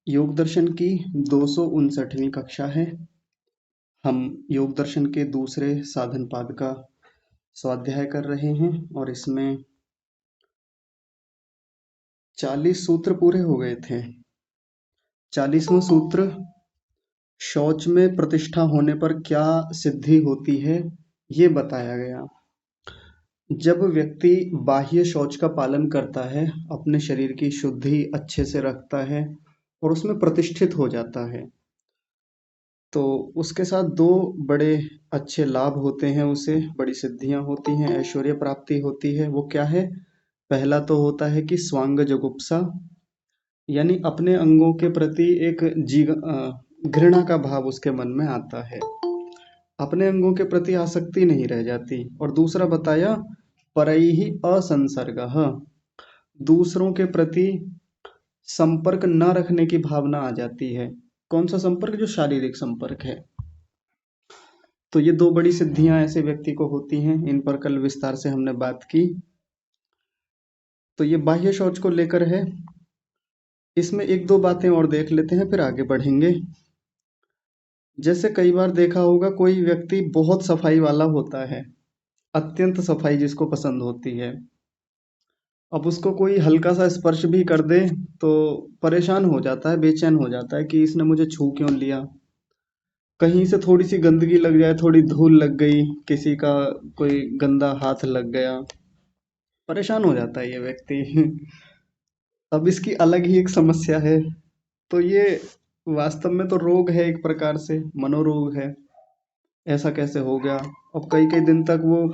योग दर्शन की 259वीं कक्षा है। हम योग दर्शन के दूसरे साधन पाद का स्वाध्याय कर रहे हैं और इसमें 40 सूत्र पूरे हो गए थे। 40वां सूत्र, शौच में प्रतिष्ठा होने पर क्या सिद्धि होती है, ये बताया गया। जब व्यक्ति बाह्य शौच का पालन करता है, अपने शरीर की शुद्धि अच्छे से रखता है और उसमें प्रतिष्ठित हो जाता है, तो उसके साथ दो बड़े अच्छे लाभ होते हैं, उसे बड़ी सिद्धियां होती हैं, ऐश्वर्य प्राप्ति होती है। वो क्या है? पहला तो होता है कि स्वांग जुगुप्सा, यानी अपने अंगों के प्रति एक घृणा का भाव उसके मन में आता है, अपने अंगों के प्रति आसक्ति नहीं रह जाती। और दूसरा बताया परैहि असंसर्गः, दूसरों के प्रति संपर्क न रखने की भावना आ जाती है। कौन सा संपर्क? जो शारीरिक संपर्क है। तो ये दो बड़ी सिद्धियां ऐसे व्यक्ति को होती हैं, इन पर कल विस्तार से हमने बात की। तो ये बाह्य शौच को लेकर है। इसमें एक दो बातें और देख लेते हैं, फिर आगे बढ़ेंगे। जैसे कई बार देखा होगा, कोई व्यक्ति बहुत सफाई वाला होता है, अत्यंत सफाई जिसको पसंद होती है। अब उसको कोई हल्का सा स्पर्श भी कर दे तो परेशान हो जाता है, बेचैन हो जाता है कि इसने मुझे छू क्यों लिया। कहीं से थोड़ी सी गंदगी लग जाए, थोड़ी धूल लग गई, किसी का कोई गंदा हाथ लग गया, परेशान हो जाता है ये व्यक्ति। अब इसकी अलग ही एक समस्या है। तो ये वास्तव में तो रोग है, एक प्रकार से मनोरोग है। ऐसा कैसे हो गया? अब कई कई दिन तक वो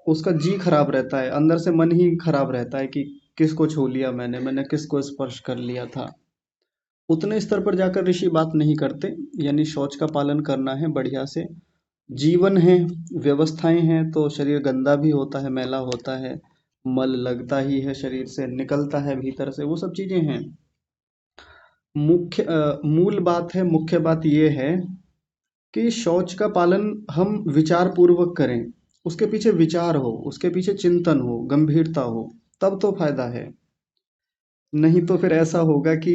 उसका जी खराब रहता है, अंदर से मन ही खराब रहता है कि किसको छू लिया मैंने किसको स्पर्श कर लिया था। उतने स्तर पर जाकर ऋषि बात नहीं करते, यानी शौच का पालन करना है बढ़िया से। जीवन है, व्यवस्थाएं हैं, तो शरीर गंदा भी होता है, मैला होता है, मल लगता ही है, शरीर से निकलता है भीतर से, वो सब चीजें हैं। मूल बात है, मुख्य बात ये है कि शौच का पालन हम विचार पूर्वक करें, उसके पीछे विचार हो, उसके पीछे चिंतन हो, गंभीरता हो, तब तो फायदा है। नहीं तो फिर ऐसा होगा कि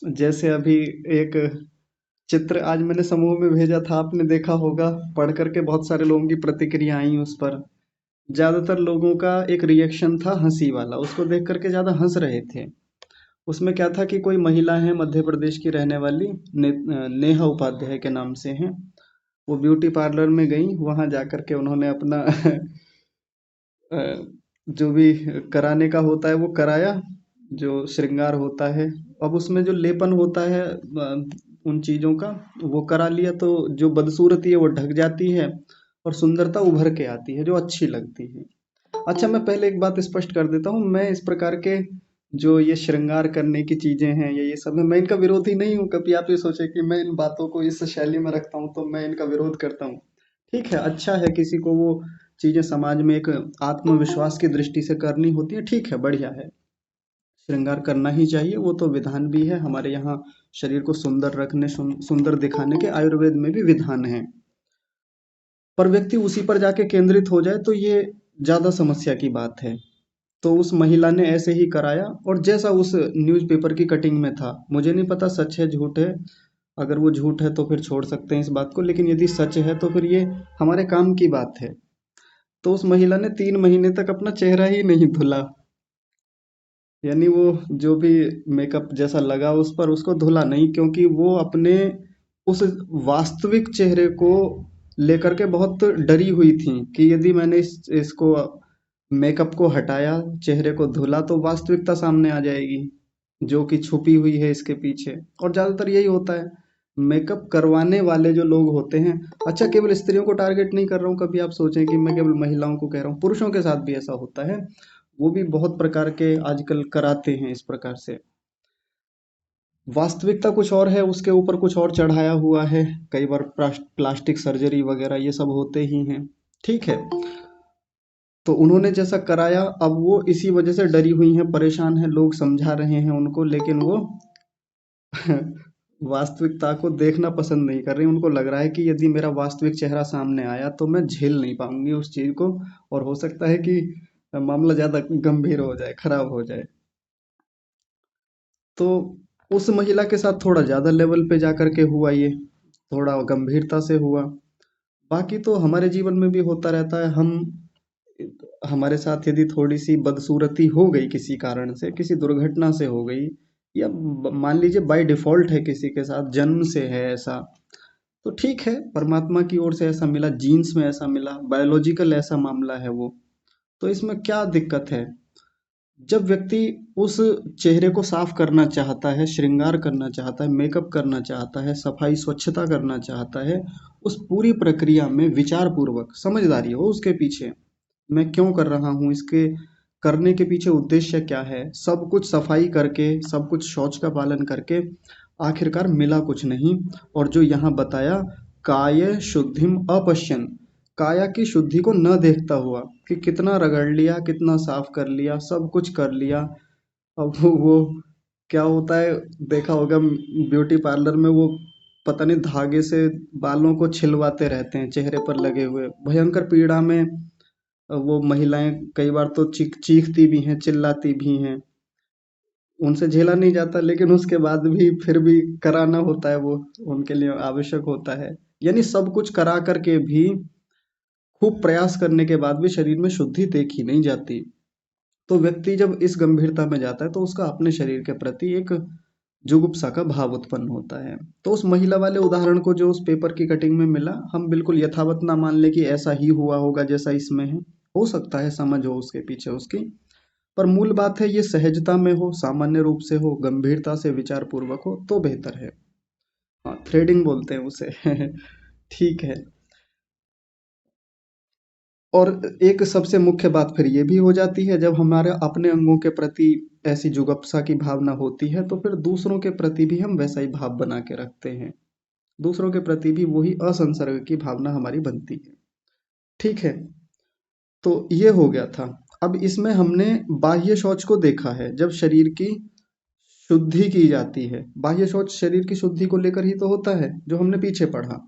जैसे अभी एक चित्र आज मैंने समूह में भेजा था, आपने देखा होगा, पढ़ करके बहुत सारे लोगों की प्रतिक्रिया आई उस पर। ज्यादातर लोगों का एक रिएक्शन था हंसी वाला, उसको देख करके ज्यादा हंस रहे थे। उसमें क्या था कि कोई महिला है मध्य प्रदेश की रहने वाली, नेहा उपाध्याय के नाम से हैं। वो ब्यूटी पार्लर में गई, वहां जाकर के उन्होंने अपना अ, जो भी कराने का होता है वो कराया, जो श्रृंगार होता है। अब उसमें जो लेपन होता है उन चीजों का, वो करा लिया, तो जो बदसूरती है वो ढक जाती है और सुंदरता उभर के आती है, जो अच्छी लगती है। अच्छा, मैं पहले एक बात स्पष्ट कर देता हूँ, मैं इस प्रकार के जो ये श्रृंगार करने की चीजें हैं, ये सब है, मैं इनका विरोधी नहीं हूँ। कभी आप ये सोचे कि मैं इन बातों को इस शैली में रखता हूँ तो मैं इनका विरोध करता हूँ। ठीक है, अच्छा है, किसी को वो चीजें समाज में एक आत्मविश्वास की दृष्टि से करनी होती है, ठीक है, बढ़िया है, श्रृंगार करना ही चाहिए, वो तो विधान भी है हमारे यहाँ। शरीर को सुंदर रखने, सुंदर दिखाने के आयुर्वेद में भी विधान है। पर व्यक्ति उसी पर जाके केंद्रित हो जाए तो ये ज्यादा समस्या की बात है। तो उस महिला ने ऐसे ही कराया, और जैसा उस न्यूज़पेपर की कटिंग में था, मुझे नहीं पता सच है झूठ है। अगर वो झूठ है तो फिर छोड़ सकते हैं इस बात को, लेकिन यदि सच है तो फिर ये हमारे काम की बात है। तो उस महिला ने 3 महीने तक अपना चेहरा ही नहीं धुला, यानी वो जो भी मेकअप जैसा लगा उस पर, उसको धुला नहीं, क्योंकि वो अपने उस वास्तविक चेहरे को लेकर के बहुत डरी हुई थी कि यदि मैंने इसको मेकअप को हटाया, चेहरे को धुला, तो वास्तविकता सामने आ जाएगी जो कि छुपी हुई है इसके पीछे। और ज्यादातर यही होता है, मेकअप करवाने वाले जो लोग होते हैं। अच्छा, केवल स्त्रियों को टारगेट नहीं कर रहा हूँ, कभी आप सोचें कि मैं केवल महिलाओं को कह रहा हूँ, पुरुषों के साथ भी ऐसा होता है। वो भी बहुत प्रकार के आजकल कराते हैं इस प्रकार से। वास्तविकता कुछ और है, उसके ऊपर कुछ और चढ़ाया हुआ है। कई बार प्लास्टिक सर्जरी वगैरह ये सब होते ही हैं। ठीक है, तो उन्होंने जैसा कराया, अब वो इसी वजह से डरी हुई हैं, परेशान हैं, लोग समझा रहे हैं उनको, लेकिन वो वास्तविकता को देखना पसंद नहीं कर रही। उनको लग रहा है कि यदि मेरा वास्तविक चेहरा सामने आया तो मैं झेल नहीं पाऊंगी उस चीज को, और हो सकता है कि मामला ज्यादा गंभीर हो जाए, खराब हो जाए। तो उस महिला के साथ थोड़ा ज़्यादा लेवल पे जा कर के हुआ ये, थोड़ा गंभीरता से हुआ। बाकी तो हमारे जीवन में भी होता रहता है। हम हमारे साथ यदि थोड़ी-सी बदसूरती हो गई किसी कारण से, किसी दुर्घटना से हो गई, या मान लीजिए बाय डिफ़ॉल्ट है किसी के साथ, जन्म से है ऐसा, तो ठीक है, परमात्मा की ओर से ऐसा मिला, जीन्स में ऐसा मिला, बायोलॉजिकल ऐसा मामला है वो। तो इसमें क्या दिक्कत है? जब व्यक्ति उस चेहरे को साफ करना चाहता है, श्रृंगार करना चाहता है, मेकअप करना चाहता है, सफाई स्वच्छता करना चाहता है, उस पूरी प्रक्रिया में विचार पूर्वक समझदारी हो उसके पीछे, मैं क्यों कर रहा हूँ, इसके करने के पीछे उद्देश्य क्या है, सब कुछ सफाई करके, सब कुछ शौच का पालन करके आखिरकार मिला कुछ नहीं। और जो यहाँ बताया, काय शुद्धिम अपश्यन, काया की शुद्धि को न देखता हुआ कि कितना रगड़ लिया, कितना साफ कर लिया, सब कुछ कर लिया। अब वो क्या होता है, देखा होगा ब्यूटी पार्लर में, वो पता नहीं धागे से बालों को छिलवाते रहते हैं चेहरे पर लगे हुए, भयंकर पीड़ा में वो महिलाएं कई बार तो चीखती भी हैं, चिल्लाती भी हैं, उनसे झेला नहीं जाता, लेकिन उसके बाद भी फिर भी कराना होता है, वो उनके लिए आवश्यक होता है। यानी सब कुछ करा करके भी, खूब प्रयास करने के बाद भी शरीर में शुद्धि देखी नहीं जाती। तो व्यक्ति जब इस गंभीरता में जाता है तो उसका अपने शरीर के प्रति एक जुगुप्सा का भाव उत्पन्न होता है। तो उस महिला वाले उदाहरण को जो उस पेपर की कटिंग में मिला, हम बिल्कुल यथावत ना मान ले कि ऐसा ही हुआ होगा जैसा इसमें है। हो सकता है समझ हो उसके पीछे उसकी, पर मूल बात है ये सहजता में हो, सामान्य रूप से हो, गंभीरता से विचार पूर्वक हो तो बेहतर है। हाँ, थ्रेडिंग बोलते हैं उसे। ठीक है। और एक सबसे मुख्य बात फिर ये भी हो जाती है, जब हमारे अपने अंगों के प्रति ऐसी जुगप्सा की भावना होती है तो फिर दूसरों के प्रति भी हम वैसा ही भाव बना के रखते हैं, दूसरों के प्रति भी वही असंसर्ग की भावना हमारी बनती है। ठीक है, तो ये हो गया था। अब इसमें हमने बाह्य शौच को देखा है, जब शरीर की शुद्धि की जाती है। बाह्य शौच शरीर की शुद्धि को लेकर ही तो होता है, जो हमने पीछे पढ़ा।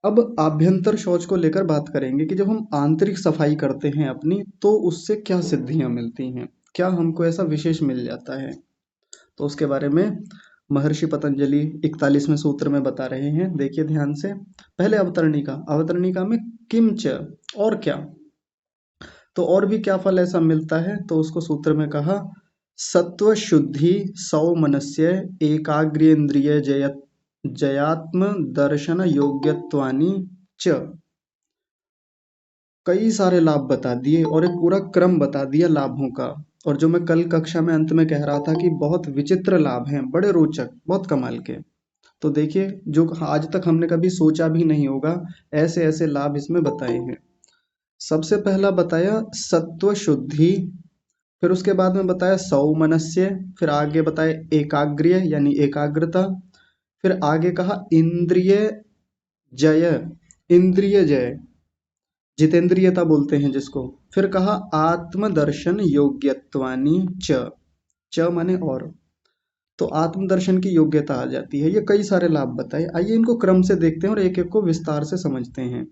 अब आभ्यंतर शौच को लेकर बात करेंगे कि जब हम आंतरिक सफाई करते हैं अपनी, तो उससे क्या सिद्धियां मिलती हैं, क्या हमको ऐसा विशेष मिल जाता है। तो उसके बारे में महर्षि पतंजलि 41वें सूत्र में बता रहे हैं, देखिए ध्यान से। पहले अवतरणिका, अवतरणिका में किंच, और क्या, तो और भी क्या फल ऐसा मिलता है, तो उसको सूत्र में कहा, सत्व शुद्धि सौमनस्य एकाग्रेन्द्रिय जयात्म दर्शन योग्यत्वानि च। कई सारे लाभ बता दिए और एक पूरा क्रम बता दिया लाभों का। और जो मैं कल कक्षा में अंत में कह रहा था कि बहुत विचित्र लाभ हैं, बड़े रोचक, बहुत कमाल के, तो देखिए जो आज तक हमने कभी सोचा भी नहीं होगा, ऐसे ऐसे लाभ इसमें बताए हैं। सबसे पहला बताया सत्व शुद्धि, फिर उसके बाद में बताया सौमनस्य, फिर आगे बताया एकाग्र्य यानी एकाग्रता, फिर आगे कहा इंद्रिय जय, इंद्रिय जय, जितेंद्रियता बोलते हैं जिसको। फिर कहा आत्मदर्शन योग्यत्वानि च, च माने और, तो आत्मदर्शन की योग्यता आ जाती है। ये कई सारे लाभ बताए, आइए इनको क्रम से देखते हैं और एक एक को विस्तार से समझते हैं।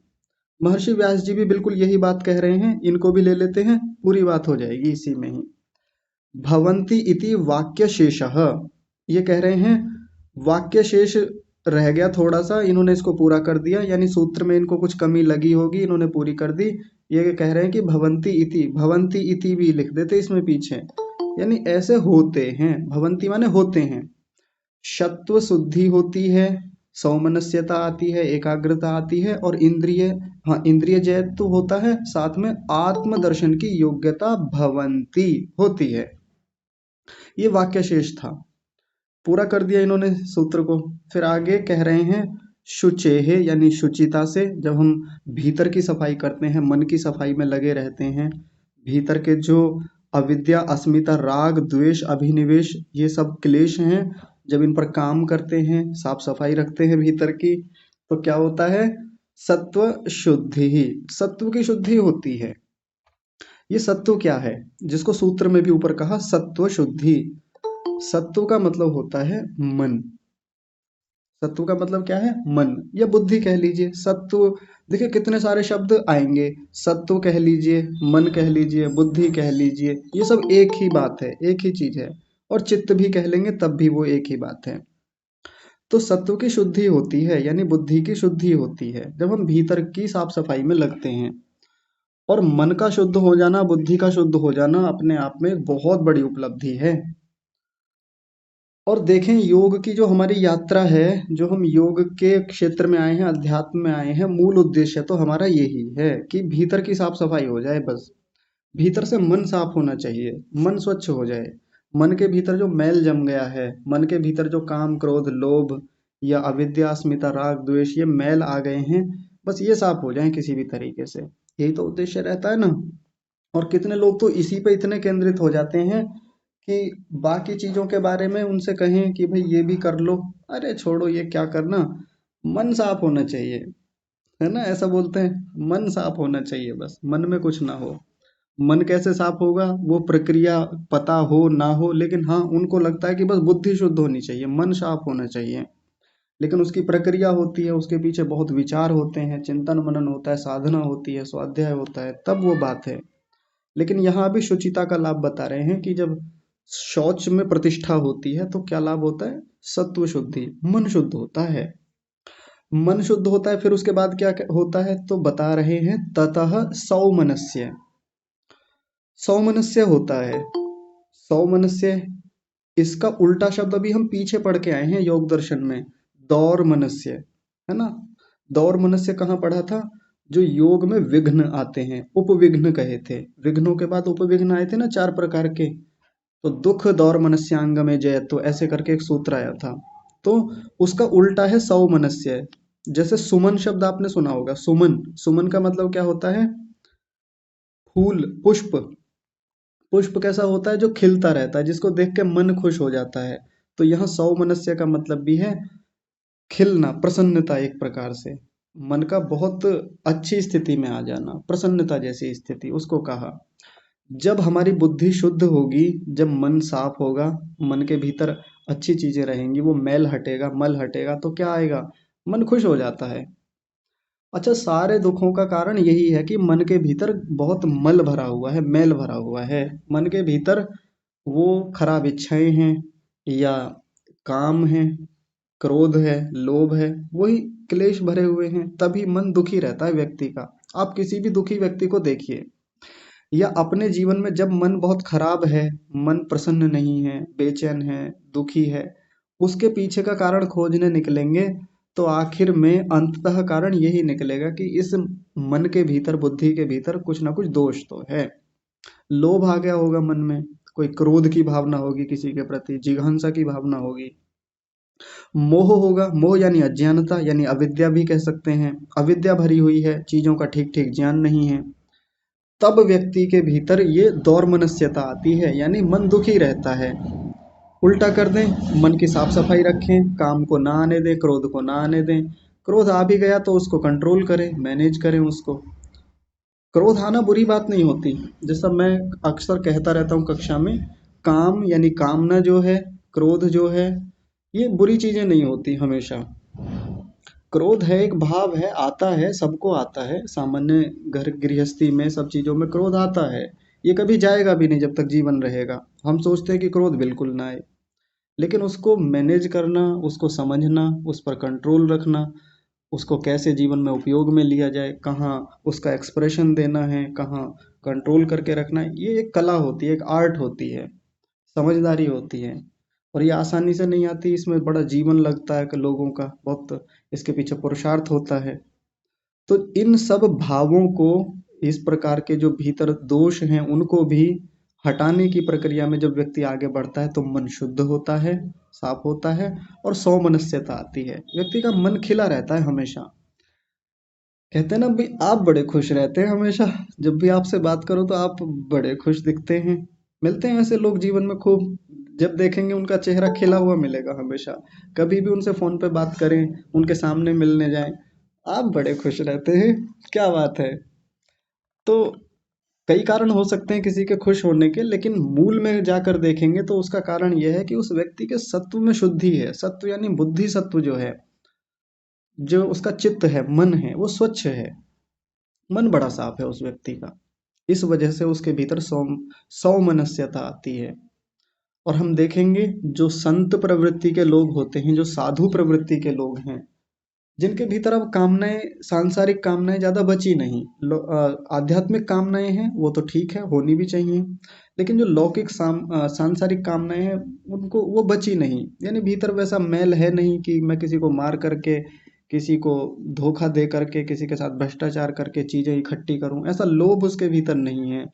महर्षि व्यास जी भी बिल्कुल यही बात कह रहे हैं, इनको भी ले लेते हैं, पूरी बात हो जाएगी इसी में ही। भवन्ति इति वाक्य शेषः, ये कह रहे हैं वाक्य शेष रह गया थोड़ा सा, इन्होंने इसको पूरा कर दिया, यानी सूत्र में इनको कुछ कमी लगी होगी, इन्होंने पूरी कर दी। ये कह रहे हैं कि भवन्ति इति भी लिख देते इसमें पीछे, यानी ऐसे होते हैं, भवन्ति माने होते हैं। सत्व शुद्धि होती है, सौमनस्यता आती है, एकाग्रता आती है, और इंद्रिय, हाँ इंद्रिय जयत्व होता है, साथ में आत्मदर्शन की योग्यता भवन्ति होती है। ये वाक्य शेष था, पूरा कर दिया इन्होंने सूत्र को। फिर आगे कह रहे हैं शुचेह यानी शुचिता से, जब हम भीतर की सफाई करते हैं, मन की सफाई में लगे रहते हैं, भीतर के जो अविद्या, अस्मिता, राग, द्वेष, अभिनिवेश, ये सब क्लेश हैं, जब इन पर काम करते हैं, साफ सफाई रखते हैं भीतर की, तो क्या होता है, सत्व शुद्धि ही, सत्व की शुद्धि होती है। ये सत्व क्या है, जिसको सूत्र में भी ऊपर कहा सत्व शुद्धि, सत्व का मतलब होता है मन, सत्व का मतलब क्या है, मन या बुद्धि कह लीजिए। सत्व, देखिए कितने सारे शब्द आएंगे, सत्व कह लीजिए, मन कह लीजिए, बुद्धि कह लीजिए, ये सब एक ही बात है, एक ही चीज है। और चित्त भी कह लेंगे तब भी वो एक ही बात है। तो सत्व की शुद्धि होती है यानी बुद्धि की शुद्धि होती है जब हम भीतर की साफ सफाई में लगते हैं। और मन का शुद्ध हो जाना, बुद्धि का शुद्ध हो जाना अपने आप में एक बहुत बड़ी उपलब्धि है। और देखें, योग की जो हमारी यात्रा है, जो हम योग के क्षेत्र में आए हैं, अध्यात्म में आए हैं, मूल उद्देश्य तो हमारा यही है कि भीतर की साफ सफाई हो जाए बस। भीतर से मन साफ होना चाहिए, मन स्वच्छ हो जाए। मन के भीतर जो मैल जम गया है, मन के भीतर जो काम क्रोध लोभ या अविद्या अस्मिता राग द्वेष ये मैल आ गए हैं, बस ये साफ हो जाए किसी भी तरीके से। यही तो उद्देश्य रहता है ना। और कितने लोग तो इसी पे इतने केंद्रित हो जाते हैं कि बाकी चीजों के बारे में उनसे कहें कि भाई ये भी कर लो, अरे छोड़ो ये क्या करना, मन साफ होना चाहिए। है ना, ऐसा बोलते हैं, मन साफ होना चाहिए, बस मन में कुछ ना हो। मन कैसे साफ होगा वो प्रक्रिया पता हो ना हो, लेकिन हाँ उनको लगता है कि बस बुद्धि शुद्ध होनी चाहिए, मन साफ होना चाहिए। लेकिन उसकी प्रक्रिया होती है, उसके पीछे बहुत विचार होते हैं, चिंतन मनन होता है, साधना होती है, स्वाध्याय होता है, तब वो बात है। लेकिन यहाँ भी शुचिता का लाभ बता रहे हैं कि जब शौच में प्रतिष्ठा होती है तो क्या लाभ होता है? सत्व शुद्धि, मन शुद्ध होता है। मन शुद्ध होता है, फिर उसके बाद क्या होता है तो बता रहे हैं, ततः सौमनस्य। सौमनस्य होता है, सौमनस्य इसका उल्टा शब्द अभी हम पीछे पढ़ के आए हैं योग दर्शन में, दौर मनस्य, है ना। दौर मनस्य कहाँ पढ़ा था? जो योग में विघ्न आते हैं, उपविघ्न कहे थे, विघ्नों के बाद उपविघ्न आए थे ना 4 प्रकार के। तो दुख दौर मनस्यांग में जय, तो ऐसे करके एक सूत्र आया था। तो उसका उल्टा है सौमनस्य। जैसे सुमन शब्द आपने सुना होगा, सुमन, सुमन का मतलब क्या होता है? फूल, पुष्प। पुष्प कैसा होता है? जो खिलता रहता है, जिसको देख के मन खुश हो जाता है। तो यहाँ सौमनस्य का मतलब भी है खिलना, प्रसन्नता, एक प्रकार से मन का बहुत अच्छी स्थिति में आ जाना, प्रसन्नता जैसी स्थिति उसको कहा। जब हमारी बुद्धि शुद्ध होगी, जब मन साफ होगा, मन के भीतर अच्छी चीजें रहेंगी, वो मैल हटेगा, मल हटेगा, तो क्या आएगा? मन खुश हो जाता है। अच्छा, सारे दुखों का कारण यही है कि मन के भीतर बहुत मल भरा हुआ है, मैल भरा हुआ है। मन के भीतर वो खराब इच्छाएं हैं, या काम है, क्रोध है, लोभ है, वही क्लेश भरे हुए हैं, तभी मन दुखी रहता है व्यक्ति का। आप किसी भी दुखी व्यक्ति को देखिए, या अपने जीवन में जब मन बहुत खराब है, मन प्रसन्न नहीं है, बेचैन है, दुखी है, उसके पीछे का कारण खोजने निकलेंगे तो आखिर में अंततः कारण यही निकलेगा कि इस मन के भीतर, बुद्धि के भीतर कुछ ना कुछ दोष तो है। लोभ आ गया होगा मन में, कोई क्रोध की भावना होगी किसी के प्रति, जिघांसा की भावना होगी, मोह होगा, मोह यानी अज्ञानता, यानी अविद्या भी कह सकते हैं, अविद्या भरी हुई है, चीजों का ठीक ठीक ज्ञान नहीं है। तब व्यक्ति के भीतर ये दौर्मनस्यता आती है, यानी मन दुखी रहता है। उल्टा कर दें, मन की साफ सफाई रखें, काम को ना आने दें, क्रोध को ना आने दें। क्रोध आ भी गया तो उसको कंट्रोल करें, मैनेज करें उसको। क्रोध आना बुरी बात नहीं होती, जैसा मैं अक्सर कहता रहता हूँ कक्षा में, काम यानी कामना जो है, क्रोध जो है, ये बुरी चीजें नहीं होती हमेशा। क्रोध है, एक भाव है, आता है, सबको आता है, सामान्य घर गृहस्थी में सब चीजों में क्रोध आता है। ये कभी जाएगा भी नहीं जब तक जीवन रहेगा। हम सोचते हैं कि क्रोध बिल्कुल ना आए, लेकिन उसको मैनेज करना, उसको समझना, उस पर कंट्रोल रखना, उसको कैसे जीवन में उपयोग में लिया जाए, कहाँ उसका एक्सप्रेशन देना है, कहाँ कंट्रोल करके रखना है, ये एक कला होती है, एक आर्ट होती है, समझदारी होती है। और ये आसानी से नहीं आती, इसमें बड़ा जीवन लगता है कि लोगों का बहुत इसके पीछे पुरुषार्थ होता है। तो इन सब भावों को, इस प्रकार के जो भीतर दोष हैं उनको भी हटाने की प्रक्रिया में जब व्यक्ति आगे बढ़ता है तो मन शुद्ध होता है, साफ होता है, और सौमनस्यता आती है, व्यक्ति का मन खिला रहता है हमेशा। कहते हैं ना भाई, आप बड़े खुश रहते हैं हमेशा, जब भी आपसे बात करो तो आप बड़े खुश दिखते हैं। मिलते हैं ऐसे लोग जीवन में खूब, जब देखेंगे उनका चेहरा खिला हुआ मिलेगा हमेशा। कभी भी उनसे फोन पे बात करें, उनके सामने मिलने जाएं, आप बड़े खुश रहते हैं। क्या बात है। तो कई कारण हो सकते हैं किसी के खुश होने के, लेकिन मूल में जाकर देखेंगे तो उसका कारण यह है कि उस व्यक्ति के सत्व में शुद्धि है। सत्व यानी बुद्धि सत्व जो है, जो उसका चित्त है, मन है, वो स्वच्छ है, मन बड़ा साफ है उस व्यक्ति का। इस वजह से उसके भीतर सौमनस्यता आती है। और हम देखेंगे जो संत प्रवृत्ति के लोग होते हैं, जो साधु प्रवृत्ति के लोग हैं, जिनके भीतर अब कामनाएं, सांसारिक कामनाएं ज्यादा बची नहीं। आध्यात्मिक कामनाएं हैं वो तो ठीक है, होनी भी चाहिए, लेकिन जो लौकिक सांसारिक कामनाएं हैं उनको वो बची नहीं। यानी भीतर वैसा मैल है नहीं कि मैं किसी को मार करके, किसी को धोखा दे करके, किसी के साथ भ्रष्टाचार करके चीजें इकट्ठी करूं, ऐसा लोभ उसके भीतर नहीं है।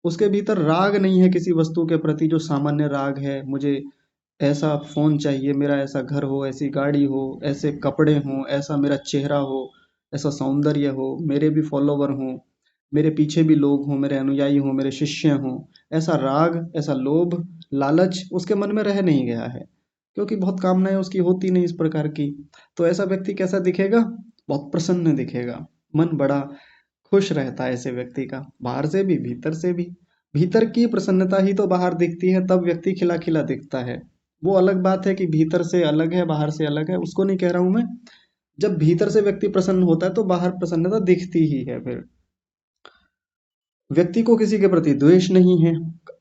उसके भीतर राग नहीं है किसी वस्तु के प्रति, जो सामान्य राग है, मुझे ऐसा फोन चाहिए, मेरा ऐसा घर हो, ऐसी गाड़ी हो, ऐसे कपड़े हों, ऐसा मेरा चेहरा हो, ऐसा सौंदर्य हो, मेरे भी फॉलोवर हों, मेरे पीछे भी लोग हों, मेरे अनुयायी हों, मेरे शिष्य हों। ऐसा राग, ऐसा लोभ, लालच उसके मन में रह नहीं गया है, क्योंकि बहुत कामनाएं उसकी होती नहीं इस प्रकार की। तो ऐसा व्यक्ति कैसा दिखेगा? बहुत प्रसन्न दिखेगा, मन बड़ा खुश रहता है ऐसे व्यक्ति का, बाहर से भी भीतर से भी। भीतर की प्रसन्नता ही तो बाहर दिखती है, तब व्यक्ति खिला खिला दिखता है। वो अलग बात है कि भीतर से अलग है, बाहर से अलग है, उसको नहीं कह रहा हूं मैं। जब भीतर से व्यक्ति प्रसन्न होता है तो बाहर प्रसन्नता दिखती ही है। फिर व्यक्ति को किसी के प्रति द्वेष नहीं है।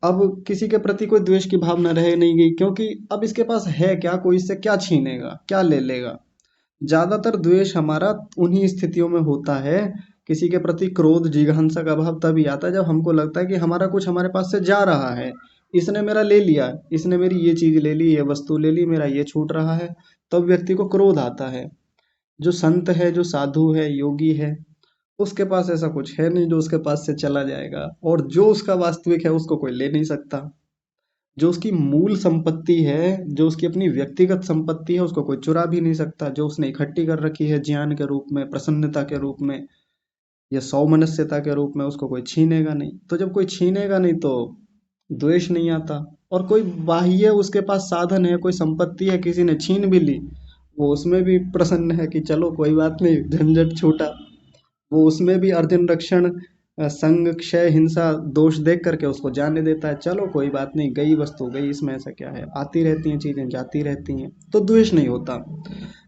अब किसी के प्रति कोई द्वेष की भावना रह नहीं गई, क्योंकि अब इसके पास है क्या, कोई इससे क्या छीनेगा, क्या ले लेगा। ज्यादातर द्वेष हमारा उन्हीं स्थितियों में होता है, किसी के प्रति क्रोध, जिघांसा का भाव तभी आता है जब हमको लगता है कि हमारा कुछ हमारे पास से जा रहा है, इसने मेरा ले लिया, इसने मेरी ये चीज ले ली, ये वस्तु ले ली, मेरा ये छूट रहा है, तब व्यक्ति को क्रोध आता है। जो संत है, जो साधु है, योगी है, उसके पास ऐसा कुछ है नहीं जो उसके पास से चला जाएगा, और जो उसका वास्तविक है उसको कोई ले नहीं सकता। जो उसकी मूल संपत्ति है, जो उसकी अपनी व्यक्तिगत संपत्ति है, उसको कोई चुरा भी नहीं सकता। जो उसने इकट्ठी कर रखी है ज्ञान के रूप में, प्रसन्नता के रूप में, या सौमनस्यता के रूप में, उसको कोई छीनेगा नहीं। तो जब कोई छीनेगा नहीं तो द्वेष नहीं आता। और कोई बाह्य उसके पास साधन है, कोई संपत्ति है, किसी ने छीन भी ली, वो उसमें भी प्रसन्न है कि चलो कोई बात नहीं, झंझट छूटा। वो उसमें भी अर्जुन रक्षण, संग, क्षय, हिंसा, दोष देख करके उसको जाने देता है, चलो कोई बात नहीं, गई वस्तु गई, इसमें ऐसा क्या है, आती रहती हैं चीजें, जाती रहती हैं, तो द्वेष नहीं होता।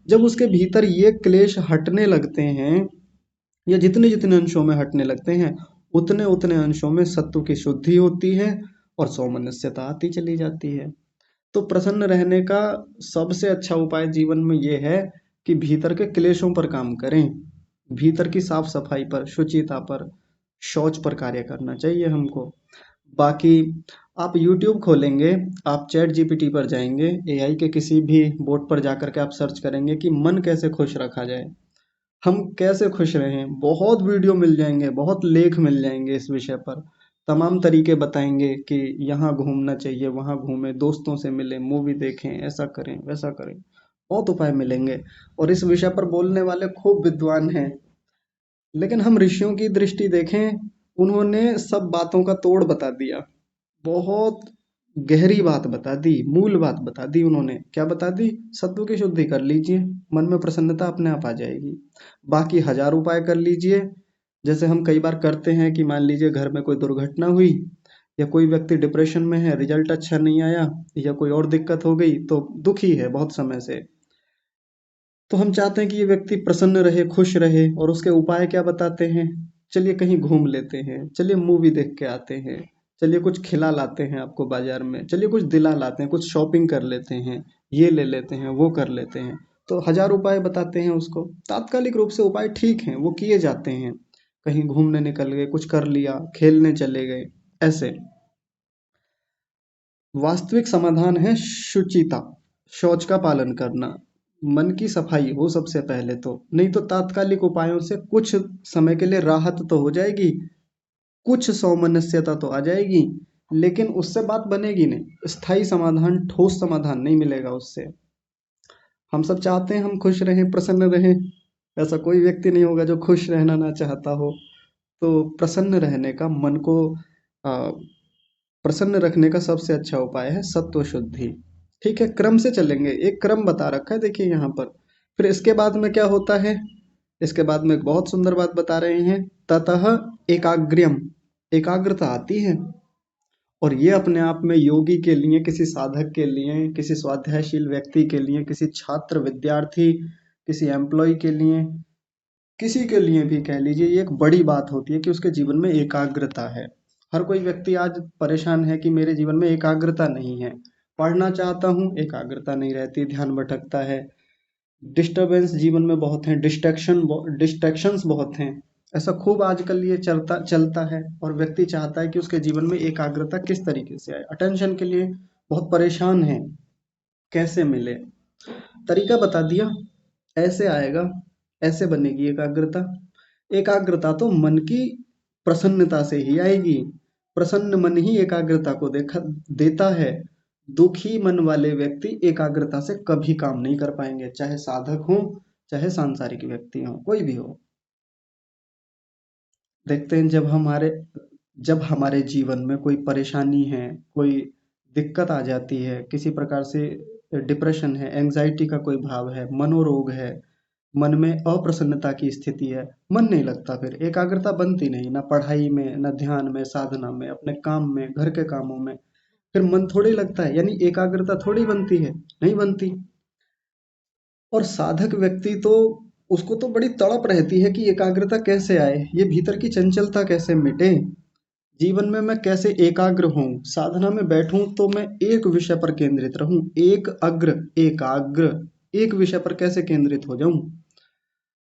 जब उसके भीतर ये क्लेश हटने लगते हैं, या जितने जितने अंशों में हटने लगते हैं, उतने उतने अंशों में सत्व की शुद्धि होती है और सौमनस्यता आती चली जाती है। तो प्रसन्न रहने का सबसे अच्छा उपाय जीवन में ये है कि भीतर के क्लेशों पर काम करें, भीतर की साफ सफाई पर, शुचिता पर, शौच पर कार्य करना चाहिए हमको। बाकी आप YouTube खोलेंगे, आप चैट जीपीटी पर जाएंगे, एआई के किसी भी बोर्ड पर जाकर के आप सर्च करेंगे कि मन कैसे खुश रखा जाए, हम कैसे खुश रहें, बहुत वीडियो मिल जाएंगे, बहुत लेख मिल जाएंगे इस विषय पर। तमाम तरीके बताएंगे कि यहाँ घूमना चाहिए, वहाँ घूमें, दोस्तों से मिलें, मूवी देखें, ऐसा करें, वैसा करें, बहुत उपाय मिलेंगे। और इस विषय पर बोलने वाले खूब विद्वान हैं। लेकिन हम ऋषियों की दृष्टि देखें, उन्होंने सब बातों का तोड़ बता दिया, बहुत गहरी बात बता दी, मूल बात बता दी। उन्होंने क्या बता दी? सत्व की शुद्धि कर लीजिए, मन में प्रसन्नता अपने आप आ जाएगी। बाकी हजार उपाय कर लीजिए, जैसे हम कई बार करते हैं कि मान लीजिए घर में कोई दुर्घटना हुई, या कोई व्यक्ति डिप्रेशन में है, रिजल्ट अच्छा नहीं आया, या कोई और दिक्कत हो गई, तो दुखी है बहुत समय से, तो हम चाहते हैं कि ये व्यक्ति प्रसन्न रहे, खुश रहे, और उसके उपाय क्या बताते हैं? चलिए कहीं घूम लेते हैं, चलिए मूवी देख के आते हैं, चलिए कुछ खिला लाते हैं आपको बाजार में, चलिए कुछ दिला लाते हैं, कुछ शॉपिंग कर लेते हैं, ये ले लेते हैं, वो कर लेते हैं। तो हजार उपाय बताते हैं उसको। तात्कालिक रूप से उपाय ठीक हैं, वो किए जाते हैं, कहीं घूमने निकल गए, कुछ कर लिया, खेलने चले गए, ऐसे। वास्तविक समाधान है शुचिता, शौच का पालन करना, मन की सफाई हो सबसे पहले तो। नहीं तो तात्कालिक उपायों से कुछ समय के लिए राहत तो हो जाएगी, कुछ सौमनस्यता तो आ जाएगी, लेकिन उससे बात बनेगी नहीं, स्थायी समाधान, ठोस समाधान नहीं मिलेगा उससे। हम सब चाहते हैं हम खुश रहें, प्रसन्न रहें, ऐसा कोई व्यक्ति नहीं होगा जो खुश रहना ना चाहता हो। तो प्रसन्न रहने का, मन को आ, प्रसन्न रखने का सबसे अच्छा उपाय है सत्व शुद्धि। ठीक है, क्रम से चलेंगे, एक क्रम बता रखा है देखिए यहाँ पर। फिर इसके बाद में क्या होता है? इसके बाद में एक बहुत सुंदर बात बता रहे हैं, ततः एकाग्र्यम, एकाग्रता आती है। और ये अपने आप में योगी के लिए, किसी साधक के लिए, किसी स्वाध्यायशील व्यक्ति के लिए, किसी छात्र, विद्यार्थी, किसी एम्प्लॉय के लिए, किसी के लिए भी कह लीजिए, ये एक बड़ी बात होती है कि उसके जीवन में एकाग्रता है। हर कोई व्यक्ति आज परेशान है कि मेरे जीवन में एकाग्रता नहीं है। पढ़ना चाहता हूँ, एकाग्रता नहीं रहती, ध्यान भटकता है। डिस्टरबेंस जीवन में बहुत हैं, डिस्ट्रैक्शंस बहुत हैं। ऐसा खूब आजकल ये चलता चलता है, और व्यक्ति चाहता है कि उसके जीवन में एकाग्रता किस तरीके से आए। अटेंशन के लिए बहुत परेशान है, कैसे मिले। तरीका बता दिया, ऐसे आएगा, ऐसे बनेगी एकाग्रता। एकाग्रता तो मन की प्रसन्नता से ही आएगी। प्रसन्न मन ही एकाग्रता को देखा देता है। दुखी मन वाले व्यक्ति एकाग्रता से कभी काम नहीं कर पाएंगे, चाहे साधक हो, चाहे सांसारिक व्यक्ति हो, कोई भी हो। देखते हैं, जब हमारे जीवन में कोई परेशानी है, कोई दिक्कत आ जाती है, किसी प्रकार से डिप्रेशन है, एंजाइटी का कोई भाव है, मनोरोग है, मन में अप्रसन्नता की स्थिति है, मन नहीं लगता, फिर एकाग्रता बनती नहीं, ना पढ़ाई में, ना ध्यान में, साधना में, अपने काम में, घर के कामों में, फिर मन थोड़ी लगता है, यानी एकाग्रता थोड़ी बनती है, नहीं बनती। और साधक व्यक्ति तो, उसको तो बड़ी तड़प रहती है कि एकाग्रता कैसे आए, ये भीतर की चंचलता कैसे मिटे, जीवन में मैं कैसे एकाग्र हूँ, साधना में बैठूं तो मैं एक विषय पर केंद्रित रहूं, एकाग्र एक विषय पर कैसे केंद्रित हो जाऊं।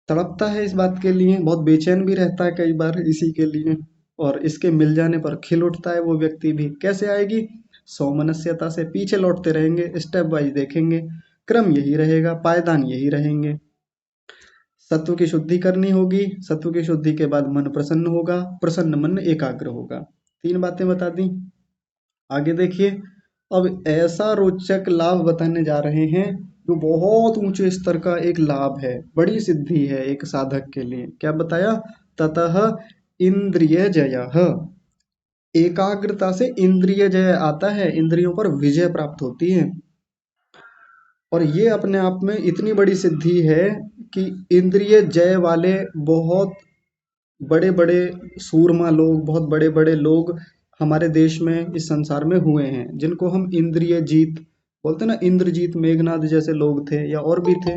तड़पता है इस बात के लिए, बहुत बेचैन भी रहता है कई बार इसी के लिए, और इसके मिल जाने पर खिल उठता है वो व्यक्ति भी। कैसे आएगी? सौमनस्यता से। पीछे लौटते रहेंगे, स्टेप वाइज देखेंगे, क्रम यही रहेगा, पायदान यही रहेंगे। सत्व की शुद्धि करनी होगी, सत्व की शुद्धि के बाद मन प्रसन्न होगा, प्रसन्न मन एकाग्र होगा। 3 बातें बता दी। आगे देखिए, अब ऐसा रोचक लाभ बताने जा रहे हैं जो बहुत ऊंचे स्तर का एक लाभ है, बड़ी सिद्धि है एक साधक के लिए। क्या बताया? ततः इंद्रिय जयः। एकाग्रता से इंद्रिय जय आता है, इंद्रियों पर विजय प्राप्त होती है। और ये अपने आप में इतनी बड़ी सिद्धि है कि इंद्रिय जय वाले बहुत बड़े बड़े सूरमा लोग, बहुत बड़े बड़े लोग हमारे देश में, इस संसार में हुए हैं, जिनको हम इंद्रिय जीत बोलते हैं ना। इंद्रजीत मेघनाद जैसे लोग थे, या और भी थे।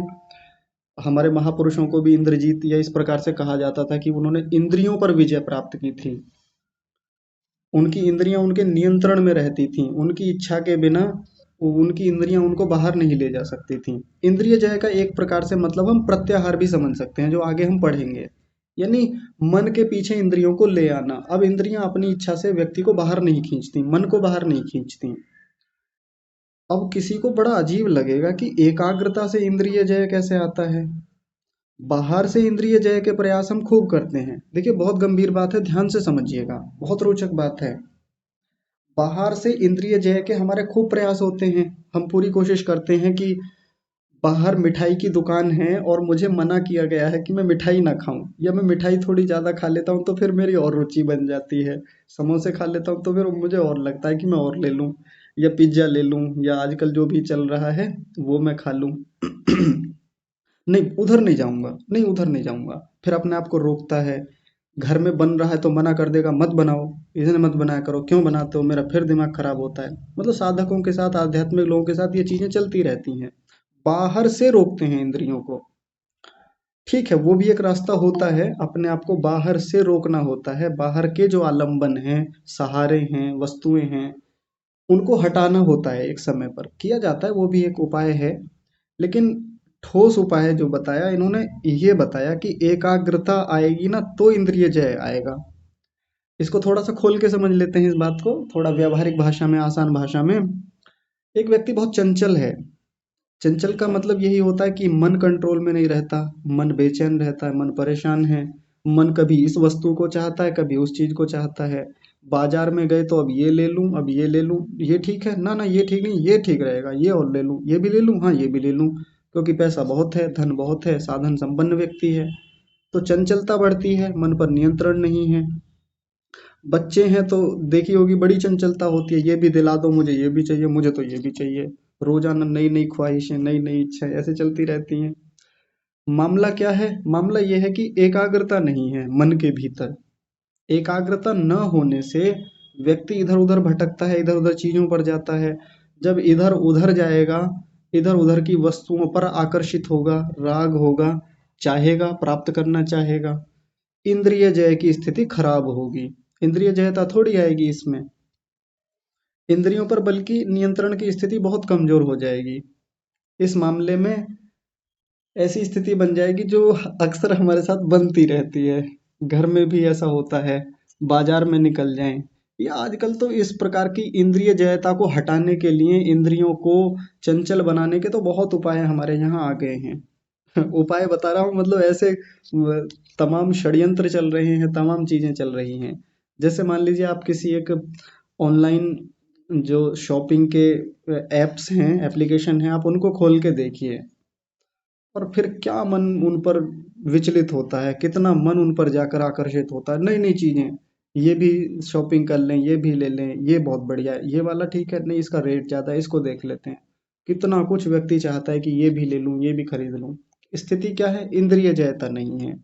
हमारे महापुरुषों को भी इंद्रजीत या इस प्रकार से कहा जाता था कि उन्होंने इंद्रियों पर विजय प्राप्त की थी। उनकी इंद्रियां उनके नियंत्रण में रहती थीं, उनकी इच्छा के बिना उनकी इंद्रियां उनको बाहर नहीं ले जा सकती थीं। इंद्रिय जय का एक प्रकार से मतलब हम प्रत्याहार भी समझ सकते हैं, जो आगे हम पढ़ेंगे। यानी मन के पीछे इंद्रियों को ले आना। अब इंद्रियां अपनी इच्छा से व्यक्ति को बाहर नहीं खींचती, मन को बाहर नहीं खींचती। अब किसी को बड़ा अजीब लगेगा कि एकाग्रता से इंद्रिय जय कैसे आता है। बाहर से इंद्रिय जय के प्रयास हम खूब करते हैं। देखिए, बहुत गंभीर बात है, ध्यान से समझिएगा, बहुत रोचक बात है। बाहर से इंद्रिय जय के हमारे खूब प्रयास होते हैं। हम पूरी कोशिश करते हैं कि बाहर मिठाई की दुकान है और मुझे मना किया गया है कि मैं मिठाई ना खाऊं, या मैं मिठाई थोड़ी ज़्यादा खा लेता हूं तो फिर मेरी और रुचि बन जाती है। समोसे खा लेता हूं तो फिर मुझे और लगता है कि मैं और ले लूं, या पिज्ज़ा ले लूं, या आजकल जो भी चल रहा है वो मैं खा लूं। नहीं, उधर नहीं जाऊंगा, नहीं उधर नहीं जाऊंगा, फिर अपने आप को रोकता है। घर में बन रहा है तो मना कर देगा, मत बनाओ, इधर मत बनाया करो, क्यों बनाते हो, मेरा फिर दिमाग खराब होता है। मतलब साधकों के साथ, आध्यात्मिक लोगों के साथ ये चीजें चलती रहती हैं। बाहर से रोकते हैं इंद्रियों को। ठीक है, वो भी एक रास्ता होता है, अपने आप को बाहर से रोकना होता है। बाहर के जो आलंबन हैं, सहारे हैं, वस्तुएं हैं, उनको हटाना होता है। एक समय पर किया जाता है, वो भी एक उपाय है। लेकिन ठोस उपाय जो बताया इन्होंने, ये बताया कि एकाग्रता आएगी ना तो इंद्रिय जय आएगा। इसको थोड़ा सा खोल के समझ लेते हैं, इस बात को थोड़ा व्यावहारिक भाषा में, आसान भाषा में। एक व्यक्ति बहुत चंचल है। चंचल का मतलब यही होता है कि मन कंट्रोल में नहीं रहता, मन बेचैन रहता है, मन परेशान है। मन कभी इस वस्तु को चाहता है, कभी उस चीज को चाहता है। बाजार में गए तो अब ये ले लूं, अब ये ले लूं, ये ठीक है ना, ना ये ठीक नहीं, ये ठीक रहेगा, ये और ले लूं, ये भी ले लूं, हाँ ये भी ले लूं, क्योंकि पैसा बहुत है, धन बहुत है, साधन संपन्न व्यक्ति है। तो चंचलता बढ़ती है, मन पर नियंत्रण नहीं है। बच्चे हैं तो देखी होगी, बड़ी चंचलता होती है, ये भी दिला दो, मुझे ये भी चाहिए, मुझे तो ये भी चाहिए। रोजाना नई नई ख्वाहिशें, नई नई इच्छाएं ऐसे चलती रहती हैं। मामला क्या है? मामला ये है कि एकाग्रता नहीं है मन के भीतर। एकाग्रता न होने से व्यक्ति इधर उधर भटकता है, इधर उधर चीजों पर जाता है। जब इधर उधर जाएगा, इधर उधर की वस्तुओं पर आकर्षित होगा, राग होगा, चाहेगा, प्राप्त करना चाहेगा, इंद्रिय जय की स्थिति खराब होगी। इंद्रिय जयता थोड़ी आएगी इसमें। इंद्रियों पर बल्कि नियंत्रण की स्थिति बहुत कमजोर हो जाएगी। इस मामले में ऐसी स्थिति बन जाएगी जो अक्सर हमारे साथ बनती रहती है। घर में भी ऐसा होता है, बाजार में निकल जाएं, या आजकल तो इस प्रकार की इंद्रिय जयता को हटाने के लिए, इंद्रियों को चंचल बनाने के तो बहुत उपाय हमारे यहाँ आ गए हैं। उपाय बता रहा हूँ, मतलब ऐसे तमाम षड्यंत्र चल रहे हैं, तमाम चीजें चल रही हैं। जैसे मान लीजिए आप किसी एक ऑनलाइन जो शॉपिंग के एप्स हैं, एप्लीकेशन हैं, आप उनको खोल के देखिए, और फिर क्या मन उन पर विचलित होता है, कितना मन उन पर जाकर आकर्षित होता है। नई नई चीजें, ये भी शॉपिंग कर लें, ये भी ले लें, ये बहुत बढ़िया है, ये वाला ठीक है, नहीं इसका रेट ज्यादा है, इसको देख लेते हैं। कितना कुछ व्यक्ति चाहता है कि ये भी ले लूं, ये भी खरीद लूं। स्थिति क्या है? इंद्रिय जयता नहीं है,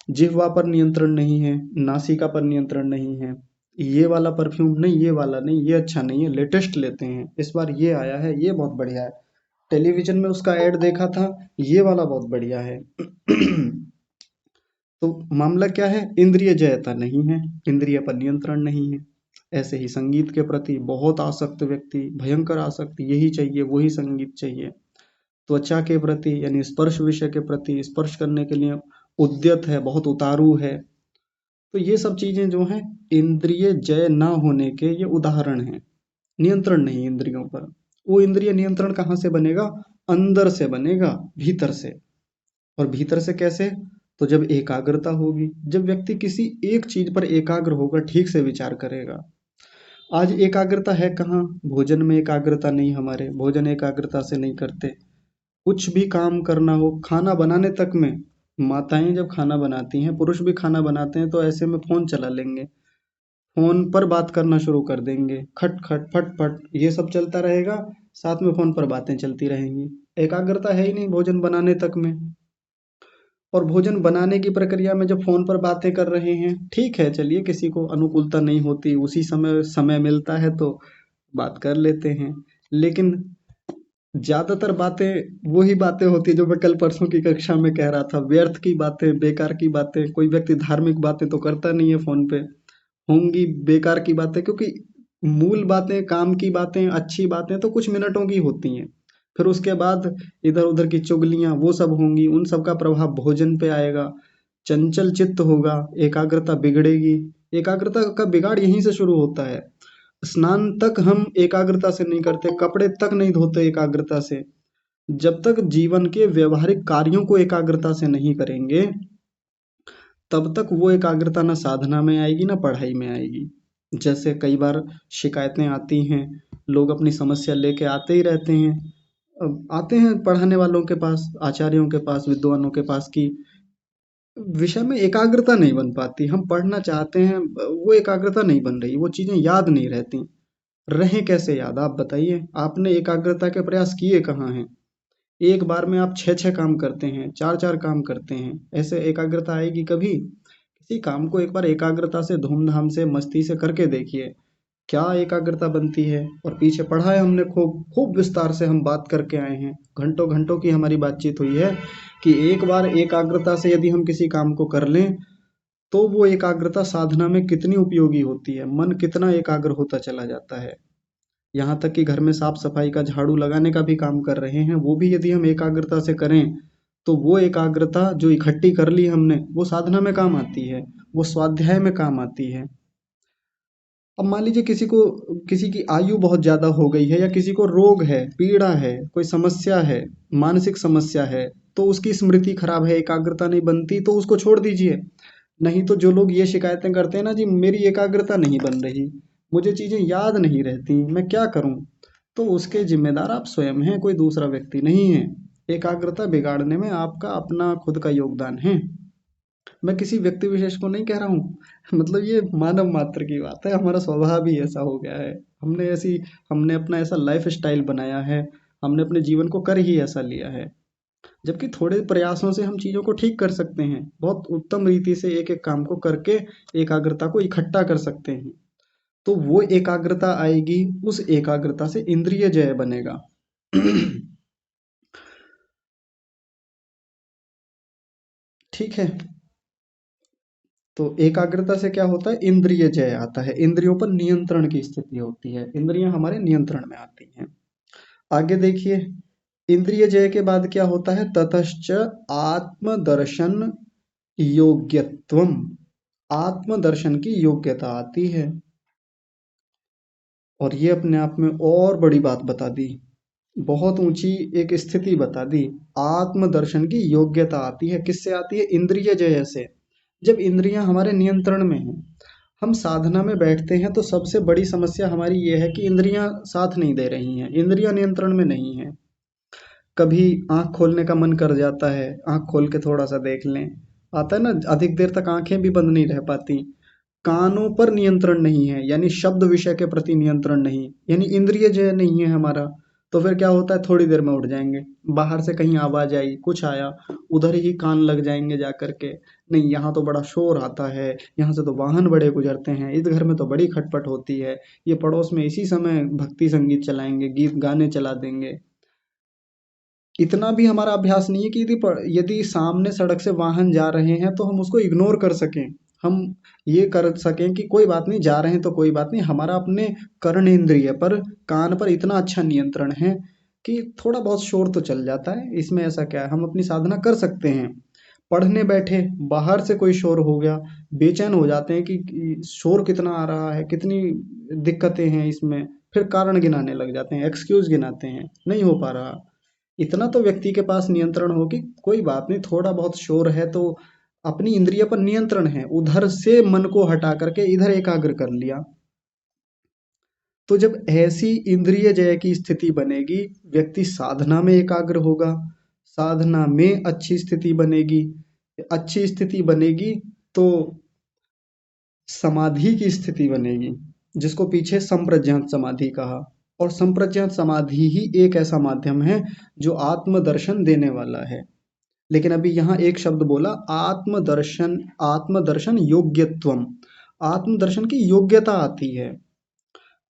जिह्वा पर नियंत्रण नहीं है, नासिका पर नियंत्रण नहीं है। ये वाला परफ्यूम नहीं, ये वाला नहीं, ये अच्छा नहीं है, लेटेस्ट लेते हैं, इस बार ये आया है, ये बहुत बढ़िया है, टेलीविजन में उसका ऐड देखा था, ये वाला बहुत बढ़िया है। तो मामला क्या है? इंद्रिय जयता नहीं है, इंद्रिय पर नियंत्रण नहीं है। ऐसे ही संगीत के प्रति बहुत आसक्त व्यक्ति, भयंकर आसक्त, यही चाहिए, वही संगीत चाहिए। त्वचा के प्रति यानी स्पर्श विषय के प्रति, स्पर्श करने के लिए उद्यत है, बहुत उतारू है। तो ये सब चीजें जो हैं, इंद्रिय जय ना होने के ये उदाहरण हैं। नियंत्रण नहीं इंद्रियों पर। वो इंद्रिय नियंत्रण कहाँ से बनेगा? अंदर से बनेगा, भीतर से। और भीतर से कैसे? तो जब एकाग्रता होगी, जब व्यक्ति किसी एक चीज पर एकाग्र होगा, ठीक से विचार करेगा। आज एकाग्रता है कहाँ? भोजन में एकाग्रता नहीं, हमारे भोजन एकाग्रता से नहीं करते। कुछ भी काम करना हो, खाना बनाने तक में, माताएं जब खाना बनाती हैं, पुरुष भी खाना बनाते हैं, तो ऐसे में फोन चला लेंगे, फोन पर बात करना शुरू कर देंगे, खट खट फट फट ये सब चलता रहेगा, साथ में फोन पर बातें चलती रहेंगी। एकाग्रता है ही नहीं भोजन बनाने तक में। और भोजन बनाने की प्रक्रिया में जब फोन पर बातें कर रहे हैं, ठीक है, चलिए, किसी को अनुकूलता नहीं होती, उसी समय समय मिलता है तो बात कर लेते हैं। लेकिन ज्यादातर बातें वही बातें होती है जो मैं कल परसों की कक्षा में कह रहा था, व्यर्थ की बातें, बेकार की बातें। कोई व्यक्ति धार्मिक बातें तो करता नहीं है फोन पे, होंगी बेकार की बातें, क्योंकि मूल बातें, काम की बातें, अच्छी बातें तो कुछ मिनटों की होती हैं। फिर उसके बाद इधर उधर की चुगलियां वो सब होंगी, उन सब का प्रभाव भोजन पे आएगा, चंचल चित्त होगा, एकाग्रता बिगड़ेगी। एकाग्रता का बिगाड़ यहीं से शुरू होता है। स्नान तक हम एकाग्रता से नहीं करते, कपड़े तक नहीं धोते एकाग्रता से। जब तक जीवन के व्यवहारिक कार्यों को एकाग्रता से नहीं करेंगे, तब तक वो एकाग्रता ना साधना में आएगी, ना पढ़ाई में आएगी। जैसे कई बार शिकायतें आती हैं, लोग अपनी समस्या लेके आते ही रहते हैं। अब आते हैं पढ़ाने वालों के पास, आचार्यों के पास, विद्वानों के पास, कि विषय में एकाग्रता नहीं बन पाती, हम पढ़ना चाहते हैं, वो एकाग्रता नहीं बन रही, वो चीजें याद नहीं रहती। रहें कैसे याद, आप बताइए, आपने एकाग्रता के प्रयास किए कहाँ हैं? एक बार में आप छह छह काम करते हैं, चार चार काम करते हैं, ऐसे एकाग्रता आएगी कभी? किसी काम को एक बार एकाग्रता से, धूमधाम से, मस्ती से करके देखिए, क्या एकाग्रता बनती है। और पीछे पढ़ा है हमने, खूब खूब विस्तार से हम बात करके आए हैं, घंटों घंटों की हमारी बातचीत हुई है, कि एक बार एकाग्रता से यदि हम किसी काम को कर लें, तो वो एकाग्रता साधना में कितनी उपयोगी होती है, मन कितना एकाग्र होता चला जाता है। यहाँ तक कि घर में साफ सफाई का, झाड़ू लगाने का भी काम कर रहे हैं, वो भी यदि हम एकाग्रता से करें, तो वो एकाग्रता जो इकट्ठी कर ली हमने, वो साधना में काम आती है, वो स्वाध्याय में काम आती है। अब मान लीजिए किसी को, किसी की आयु बहुत ज्यादा हो गई है, या किसी को रोग है, पीड़ा है, कोई समस्या है, मानसिक समस्या है, तो उसकी स्मृति खराब है, एकाग्रता नहीं बनती, तो उसको छोड़ दीजिए। नहीं तो जो लोग ये शिकायतें करते हैं ना, जी मेरी एकाग्रता नहीं बन रही, मुझे चीजें याद नहीं रहती, मैं क्या करूं, तो उसके जिम्मेदार आप स्वयं हैं, कोई दूसरा व्यक्ति नहीं है। एकाग्रता बिगाड़ने में आपका अपना खुद का योगदान है। मैं किसी व्यक्ति विशेष को नहीं कह रहा हूँ। मतलब ये मानव मात्र की बात है, हमारा स्वभाव ही ऐसा हो गया है। हमने अपना ऐसा लाइफ स्टाइल बनाया है, हमने अपने जीवन को कर ही ऐसा लिया है। जबकि थोड़े प्रयासों से हम चीजों को ठीक कर सकते हैं, बहुत उत्तम रीति से एक एक काम को करके एकाग्रता को इकट्ठा कर सकते हैं। तो वो एकाग्रता आएगी, उस एकाग्रता से इंद्रिय जय बनेगा। ठीक है। तो एकाग्रता से क्या होता है, इंद्रिय जय आता है, इंद्रियों पर नियंत्रण की स्थिति होती है, इंद्रियां हमारे नियंत्रण में आती हैं। आगे देखिए, इंद्रिय जय के बाद क्या होता है, ततश्च आत्मदर्शन योग्यत्वम, आत्मदर्शन की योग्यता आती है। और ये अपने आप में और बड़ी बात बता दी, बहुत ऊंची एक स्थिति बता दी। आत्मदर्शन की योग्यता आती है, किससे आती है, इंद्रिय जय से। जब इंद्रियां हमारे नियंत्रण में हैं, हम साधना में बैठते हैं तो सबसे बड़ी समस्या हमारी ये है कि इंद्रियां साथ नहीं दे रही हैं, इंद्रियां नियंत्रण में नहीं हैं। कभी आंख खोलने का मन कर जाता है, आंख खोल के थोड़ा सा देख लें, आता है ना, अधिक देर तक आंखें भी बंद नहीं रह पाती। कानों पर नियंत्रण नहीं है, यानी शब्द विषय के प्रति नियंत्रण नहीं, यानी इंद्रिय जय नहीं है हमारा। तो फिर क्या होता है, थोड़ी देर में उठ जाएंगे, बाहर से कहीं आवाज आई, कुछ आया, उधर ही कान लग जाएंगे जा करके, नहीं यहाँ तो बड़ा शोर आता है, यहाँ से तो वाहन बड़े गुजरते हैं, इस घर में तो बड़ी खटपट होती है, ये पड़ोस में इसी समय भक्ति संगीत चलाएंगे, गीत गाने चला देंगे। इतना भी हमारा अभ्यास नहीं है कि यदि सामने सड़क से वाहन जा रहे हैं तो हम उसको इग्नोर कर सकें, हम ये कर सकें कि कोई बात नहीं, जा रहे हैं तो कोई बात नहीं, हमारा अपने कर्ण इंद्रिय पर, कान पर इतना अच्छा नियंत्रण है कि थोड़ा बहुत शोर तो चल जाता है, इसमें ऐसा क्या है, हम अपनी साधना कर सकते हैं। पढ़ने बैठे, बाहर से कोई शोर हो गया, बेचैन हो जाते हैं कि शोर कितना आ रहा है, कितनी दिक्कतें हैं इसमें, फिर कारण गिनाने लग जाते हैं, एक्सक्यूज गिनाते हैं, नहीं हो पा रहा। इतना तो व्यक्ति के पास नियंत्रण हो कि कोई बात नहीं, थोड़ा बहुत शोर है तो अपनी इंद्रिय पर नियंत्रण है, उधर से मन को हटा करके इधर एकाग्र कर लिया। तो जब ऐसी इंद्रिय जय की स्थिति बनेगी, व्यक्ति साधना में एकाग्र होगा, साधना में अच्छी स्थिति बनेगी, अच्छी स्थिति बनेगी तो समाधि की स्थिति बनेगी, जिसको पीछे संप्रज्ञात समाधि कहा। और संप्रज्ञात समाधि ही एक ऐसा माध्यम है जो आत्मदर्शन देने वाला है। लेकिन अभी यहाँ एक शब्द बोला, आत्मदर्शन, आत्मदर्शन योग्यत्वम, आत्मदर्शन की योग्यता आती है।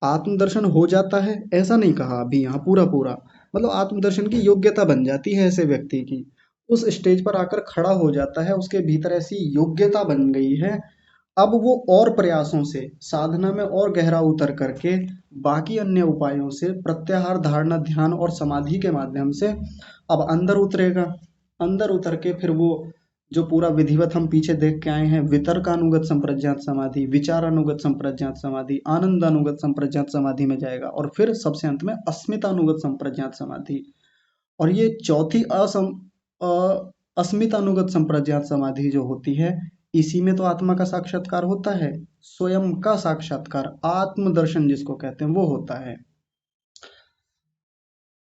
आत्मदर्शन हो जाता है ऐसा नहीं कहा अभी यहाँ, पूरा पूरा मतलब आत्मदर्शन की योग्यता बन जाती है ऐसे व्यक्ति की, उस स्टेज पर आकर खड़ा हो जाता है, उसके भीतर ऐसी योग्यता बन गई है। अब वो और प्रयासों से साधना में और गहरा उतर करके बाकी अन्य उपायों से, प्रत्याहार, धारणा, ध्यान और समाधि के माध्यम से अब अंदर उतरेगा। अंदर उतर के फिर वो जो पूरा विधिवत हम पीछे देख के आए हैं, वितर्कानुगत संप्रज्ञात समाधि, विचारानुगत संप्रज्ञात समाधि, आनंदानुगत संप्रज्ञात समाधि में जाएगा, और फिर सबसे अंत में अस्मितानुगत संप्रज्ञात समाधि। और ये चौथी अस्मितानुगत संप्रज्ञात समाधि जो होती है, इसी में तो आत्मा का साक्षात्कार होता है, स्वयं का साक्षात्कार, आत्मदर्शन जिसको कहते हैं वो होता है।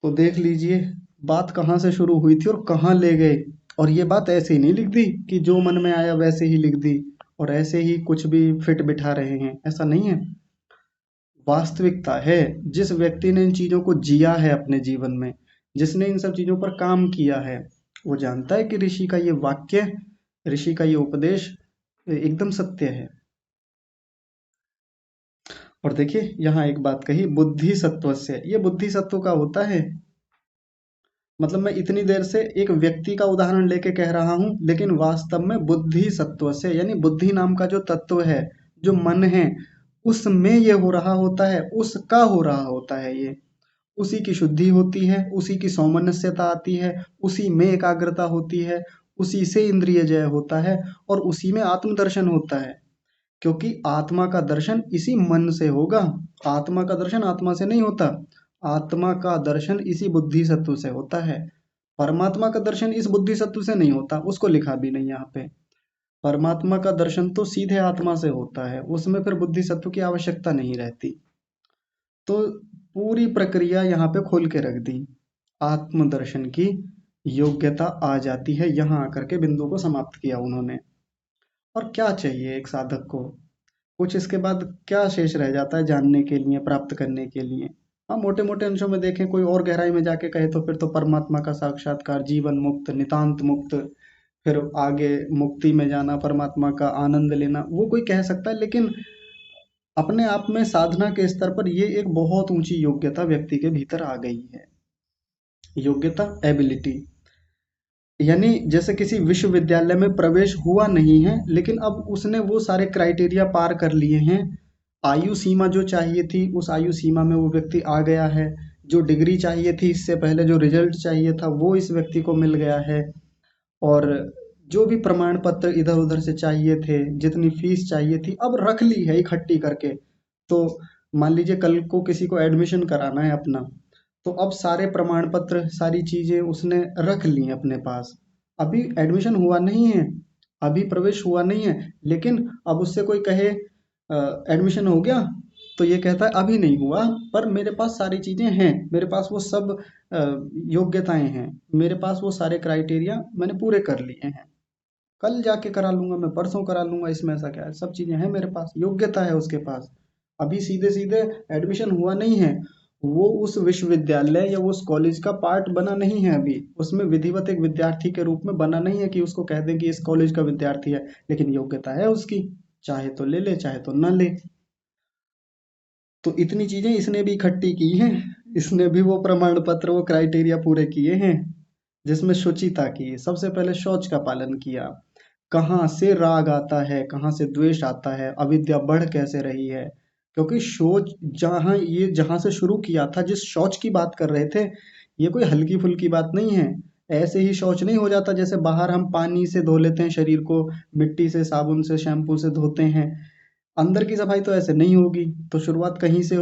तो देख लीजिए बात कहाँ से शुरू हुई थी और कहाँ ले गए। और ये बात ऐसे ही नहीं लिख दी कि जो मन में आया वैसे ही लिख दी और ऐसे ही कुछ भी फिट बिठा रहे हैं, ऐसा नहीं है। वास्तविकता है, जिस व्यक्ति ने इन चीजों को जिया है अपने जीवन में, जिसने इन सब चीजों पर काम किया है, वो जानता है कि ऋषि का ये वाक्य, ऋषि का ये उपदेश एकदम सत्य है। और देखिए यहाँ एक बात कही, बुद्धि सत्व से, ये बुद्धि सत्व का होता है, मतलब मैं इतनी देर से एक व्यक्ति का उदाहरण लेके कह रहा हूँ, लेकिन वास्तव में बुद्धि सत्व से, यानी बुद्धि नाम का जो तत्व है, जो मन है, उसमें ये हो रहा होता है, उसका हो रहा होता है ये, उसी की शुद्धि होती है, उसी की सौमनस्यता आती है, उसी में एकाग्रता होती है, उसी से इंद्रिय जय होता है, और उसी में आत्मदर्शन होता है। क्योंकि आत्मा का दर्शन इसी मन से होगा, आत्मा का दर्शन आत्मा से नहीं होता, आत्मा का दर्शन इसी बुद्धि सत्व से होता है। परमात्मा का दर्शन इस बुद्धि सत्व से नहीं होता, उसको लिखा भी नहीं यहाँ पे। परमात्मा का दर्शन तो सीधे आत्मा से होता है, उसमें फिर बुद्धि सत्व की आवश्यकता नहीं रहती। तो पूरी प्रक्रिया यहाँ पे खोल के रख दी, आत्मदर्शन की योग्यता आ जाती है, यहाँ आकर के बिंदु को समाप्त किया उन्होंने। और क्या चाहिए एक साधक को, कुछ इसके बाद क्या शेष रह जाता है जानने के लिए, प्राप्त करने के लिए। हाँ, मोटे मोटे अंशों में देखें, कोई और गहराई में जाके कहे तो फिर तो परमात्मा का साक्षात्कार, जीवन मुक्त, नितांत मुक्त, फिर आगे मुक्ति में जाना, परमात्मा का आनंद लेना, वो कोई कह सकता है। लेकिन अपने आप में साधना के स्तर पर ये एक बहुत ऊंची योग्यता व्यक्ति के भीतर आ गई है, योग्यता, एबिलिटी। यानी जैसे किसी विश्वविद्यालय में प्रवेश हुआ नहीं है, लेकिन अब उसने वो सारे क्राइटेरिया पार कर लिए हैं। आयु सीमा जो चाहिए थी उस आयु सीमा में वो व्यक्ति आ गया है। जो डिग्री चाहिए थी इससे पहले, जो रिजल्ट चाहिए था वो इस व्यक्ति को मिल गया है। और जो भी प्रमाण पत्र इधर उधर से चाहिए थे, जितनी फीस चाहिए थी, अब रख ली है इकट्ठी करके। तो मान लीजिए कल को किसी को एडमिशन कराना है अपना, तो अब सारे प्रमाण पत्र, सारी चीजें उसने रख ली हैं अपने पास। अभी एडमिशन हुआ नहीं है, अभी प्रवेश हुआ नहीं है, लेकिन अब उससे कोई कहे एडमिशन हो गया, तो ये कहता है अभी नहीं हुआ, पर मेरे पास सारी चीजें हैं, मेरे पास वो सब अ, योग्यताएं हैं, मेरे पास वो सारे क्राइटेरिया मैंने पूरे कर लिए हैं। कल जाके करा लूंगा, मैं परसों करा लूंगा, इसमें ऐसा क्या है, सब चीजें हैं मेरे पास, योग्यता है उसके पास। अभी सीधे सीधे एडमिशन हुआ नहीं है, वो उस विश्वविद्यालय या उस कॉलेज का पार्ट बना नहीं है, अभी उसमें विधिवत एक विद्यार्थी के रूप में बना नहीं है कि उसको कह दें कि इस कॉलेज का विद्यार्थी है। लेकिन योग्यता है उसकी, चाहे तो ले ले चाहे तो न ले। तो इतनी चीजें इसने भी इकट्ठी की हैं, इसने भी वो प्रमाण पत्र, वो क्राइटेरिया पूरे किए हैं। जिसमें शुचिता की, सबसे पहले शौच का पालन किया। कहाँ से राग आता है, कहाँ से द्वेष आता है, अविद्या बढ़ कैसे रही है। क्योंकि शौच जहाँ से शुरू किया था, जिस शौच की बात कर रहे थे, ये कोई हल्की फुल्की बात नहीं है। ऐसे ही शौच नहीं हो जाता, जैसे बाहर हम पानी से धो लेते हैं शरीर को, मिट्टी से, साबुन से, शैम्पू से धोते हैं, अंदर की सफाई तो ऐसे नहीं होगी। तो शुरुआत कहीं से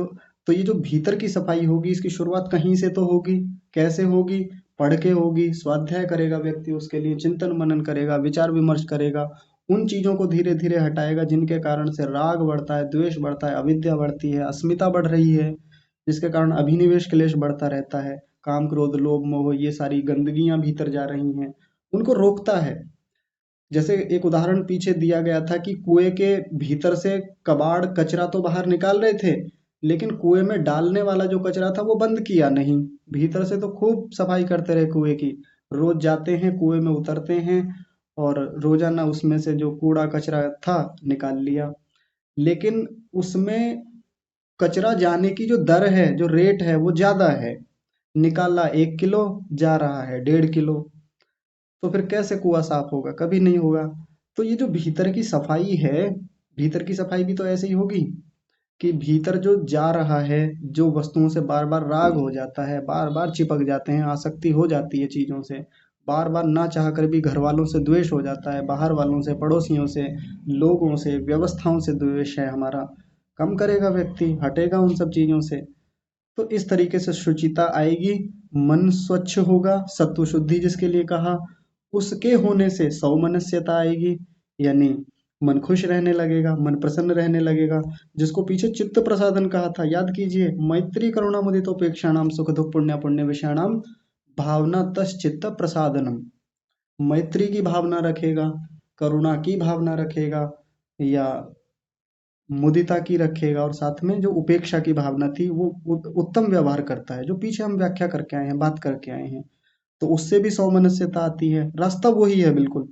तो ये जो भीतर की सफाई होगी, इसकी शुरुआत कहीं से तो होगी। कैसे होगी? पढ़ के होगी, स्वाध्याय करेगा व्यक्ति, उसके लिए चिंतन मनन करेगा, विचार विमर्श करेगा, उन चीजों को धीरे धीरे हटाएगा जिनके कारण से राग बढ़ता है, द्वेष बढ़ता है, अविद्या बढ़ती है, अस्मिता बढ़ रही है, जिसके कारण अभिनिवेश क्लेश बढ़ता रहता है। काम क्रोध लोभ मोह, ये सारी गंदगियां भीतर जा रही हैं, उनको रोकता है। जैसे एक उदाहरण पीछे दिया गया था कि कुएं के भीतर से कबाड़ कचरा तो बाहर निकाल रहे थे, लेकिन कुएं में डालने वाला जो कचरा था वो बंद किया नहीं। भीतर से तो खूब सफाई करते रहे कुएं की, रोज जाते हैं कुएं में, उतरते हैं, और रोजाना उसमें से जो कूड़ा कचरा था निकाल लिया। लेकिन उसमें कचरा जाने की जो दर है, जो रेट है, वो ज्यादा है। निकाला 1 किलो, जा रहा है 1.5 किलो। तो फिर कैसे कुआँ साफ होगा? कभी नहीं होगा। तो ये जो भीतर की सफाई है, भीतर की सफाई भी तो ऐसे ही होगी कि भीतर जो जा रहा है, जो वस्तुओं से बार बार राग हो जाता है, बार बार चिपक जाते हैं, आसक्ति हो जाती है चीजों से, बार बार ना चाह कर भी घर वालों से द्वेष हो जाता है, बाहर वालों से, पड़ोसियों से, लोगों से, व्यवस्थाओं से द्वेष है हमारा, कम करेगा व्यक्ति, हटेगा उन सब चीजों से। तो इस तरीके से शुचिता आएगी, मन स्वच्छ होगा, सत्व शुद्धि जिसके लिए कहा, उसके होने से सौमनस्यता आएगी, यानी मन खुश रहने लगेगा, मन प्रसन्न रहने लगेगा, जिसको पीछे चित्त प्रसादन कहा था, याद कीजिए, मैत्री करुणा मुदितोपेक्षाणाम सुख दुख पुण्य पुण्य विषयाणाम भावना तश्चित्त प्रसादनम। मैत्री की भावना रखेगा, करुणा की भावना रखेगा, या मुदिता की रखेगा, और साथ में जो उपेक्षा की भावना थी, वो उत्तम व्यवहार करता है, जो पीछे हम व्याख्या करके आए हैं, बात करके आए हैं। तो उससे भी सौमनस्यता आती है, रास्ता वही है बिल्कुल।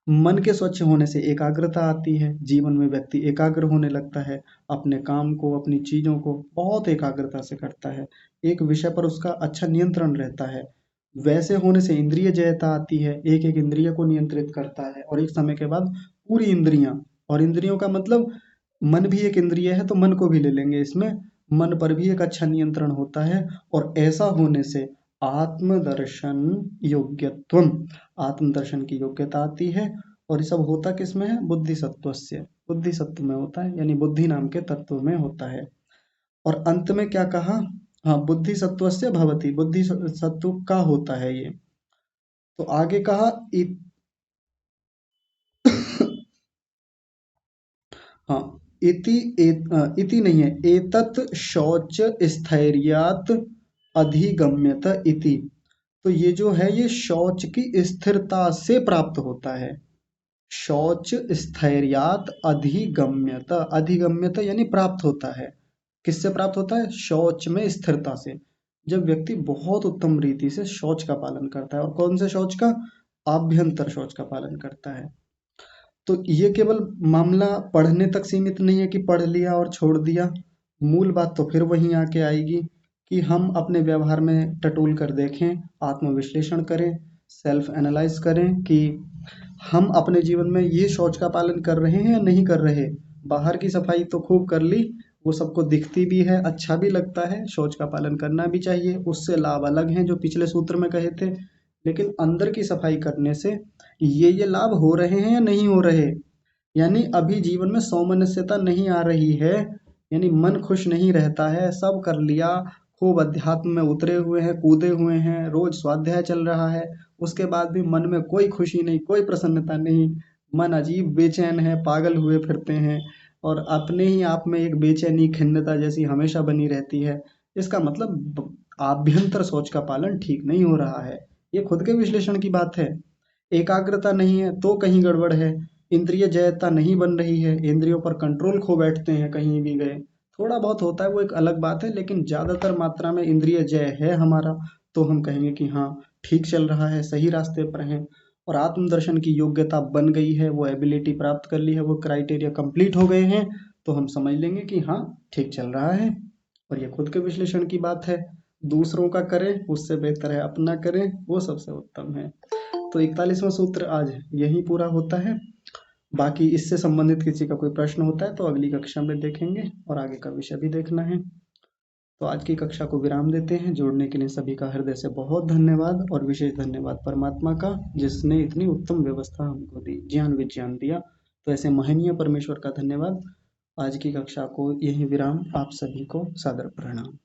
मन के स्वच्छ होने से एकाग्रता आती है, जीवन में व्यक्ति एकाग्र होने लगता है, अपने काम को, अपनी चीजों को बहुत एकाग्रता से करता है, एक विषय पर उसका अच्छा नियंत्रण रहता है। वैसे होने से इंद्रिय जयता आती है, एक एक इंद्रिय को नियंत्रित करता है, और एक समय के बाद पूरी इंद्रियां, और इंद्रियों का मतलब मन भी एक इंद्रिय है, तो मन को भी ले लेंगे इसमें, मन पर भी एक अच्छा नियंत्रण होता है। और ऐसा होने से आत्मदर्शन योग्यत्वम, आत्मदर्शन की योग्यता आती है। और ये सब होता किस में है? बुद्धि सत्वस्य, बुद्धि सत्व में होता है, यानी बुद्धि नाम के तत्व में होता है। और अंत में क्या कहा? हाँ, बुद्धि सत्वस्य भवति, बुद्धि सत्व का होता है ये। तो आगे कहा हाँ, इति नहीं है, एतत् शौच स्थैर्यात् अधिगम्यत इति। तो ये जो है, ये शौच की स्थिरता से प्राप्त होता है। शौच स्थैर्यात अधिगम्यत, अधिगम्यत यानी प्राप्त होता है। किससे प्राप्त होता है? शौच में स्थिरता से। जब व्यक्ति बहुत उत्तम रीति से शौच का पालन करता है, और कौन से शौच का? आभ्यंतर शौच का पालन करता है। तो ये केवल मामला पढ़ने तक सीमित नहीं है कि पढ़ लिया और छोड़ दिया। मूल बात तो फिर वहीं आके आएगी कि हम अपने व्यवहार में टटोल कर देखें, आत्मविश्लेषण करें, सेल्फ एनालाइज करें कि हम अपने जीवन में ये शौच का पालन कर रहे हैं या नहीं कर रहे। बाहर की सफाई तो खूब कर ली, वो सबको दिखती भी है, अच्छा भी लगता है, शौच का पालन करना भी चाहिए, उससे लाभ अलग हैं जो पिछले सूत्र में कहे थे। लेकिन अंदर की सफाई करने से ये लाभ हो रहे हैं या नहीं हो रहे, यानी अभी जीवन में सौमनस्यता नहीं आ रही है, यानी मन खुश नहीं रहता है, सब कर लिया, खूब अध्यात्म में उतरे हुए हैं, कूदे हुए हैं, रोज स्वाध्याय चल रहा है, उसके बाद भी मन में कोई खुशी नहीं, कोई प्रसन्नता नहीं, मन अजीब बेचैन है, पागल हुए फिरते हैं, और अपने ही आप में एक बेचैनी खिन्नता जैसी हमेशा बनी रहती है। इसका मतलब आभ्यंतर सोच का पालन ठीक नहीं हो रहा है। ये खुद के विश्लेषण की बात है। एकाग्रता नहीं है तो कहीं गड़बड़ है, इंद्रिय जयता नहीं बन रही है, इंद्रियों पर कंट्रोल खो बैठते हैं कहीं भी गए। थोड़ा बहुत होता है वो एक अलग बात है, लेकिन ज़्यादातर मात्रा में इंद्रिय जय है हमारा, तो हम कहेंगे कि हाँ, ठीक चल रहा है, सही रास्ते पर हैं। और आत्मदर्शन की योग्यता बन गई है, वो एबिलिटी प्राप्त कर ली है, वो क्राइटेरिया कंप्लीट हो गए हैं, तो हम समझ लेंगे कि हाँ, ठीक चल रहा है। और ये खुद के विश्लेषण की बात है। दूसरों का करें उससे बेहतर है अपना करें, वो सबसे उत्तम है। तो 41वां सूत्र आज यही पूरा होता है। बाकी इससे संबंधित किसी का कोई प्रश्न होता है तो अगली कक्षा में देखेंगे, और आगे का विषय भी देखना है। तो आज की कक्षा को विराम देते हैं। जुड़ने के लिए सभी का हृदय से बहुत धन्यवाद, और विशेष धन्यवाद परमात्मा का, जिसने इतनी उत्तम व्यवस्था हमको दी, ज्ञान विज्ञान दिया। तो ऐसे महनीय परमेश्वर का धन्यवाद। आज की कक्षा को यही विराम। आप सभी को सादर प्रणाम।